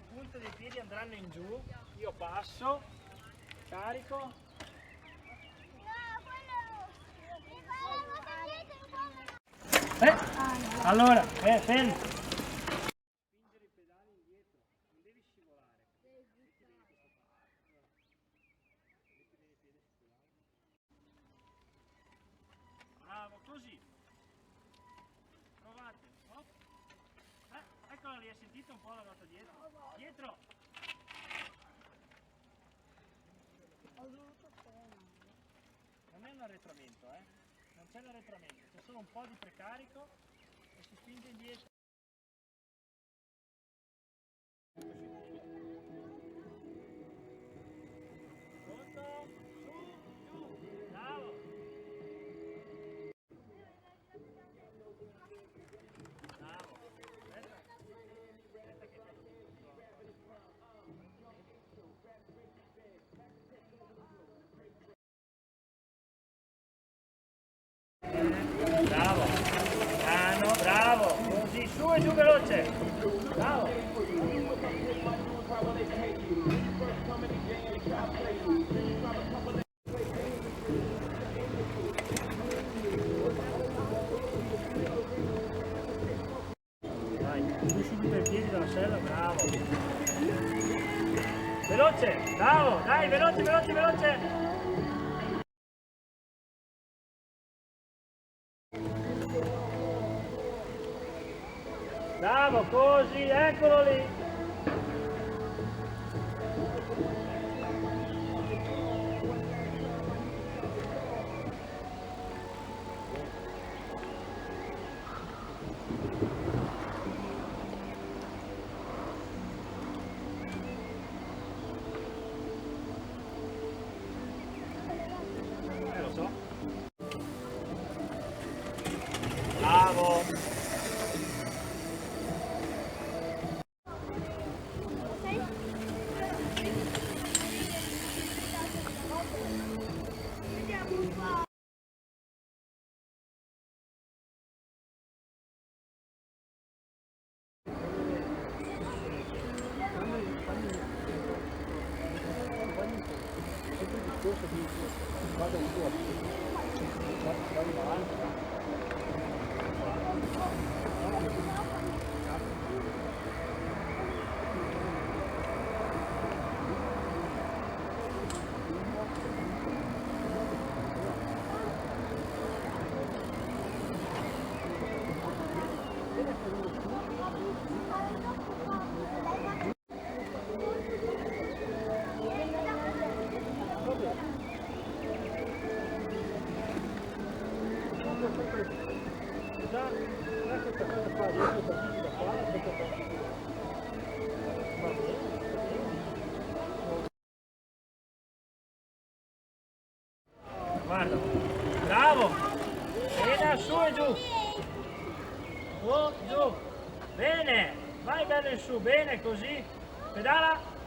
le punte dei piedi andranno in giù, io passo, carico. Allora, fermi. Spingere i pedali indietro, non devi scivolare. Bravo, così. Provate. Hop. Eccola lì, hai sentito un po' la ruota dietro? Dietro! Non è un arretramento, non c'è l'arretramento, c'è solo un po' di precarico e si spinge indietro. Pronto? Su, giù, bravo! Bravo! Aspetta che bravo, piano, bravo, così, su e giù veloce, bravo. Vai, giù subito i piedi dalla sella, bravo. Veloce, bravo, dai, veloce, veloce, veloce. Bravo, così, eccolo lì. Lo so. Bravo. Vado un po', vado avanti. Già questa cosa qua, io capisco da qua, va bene. Guarda, bravo, bene, su e giù, su, giù, bene, vai bello in su, bene così, pedala.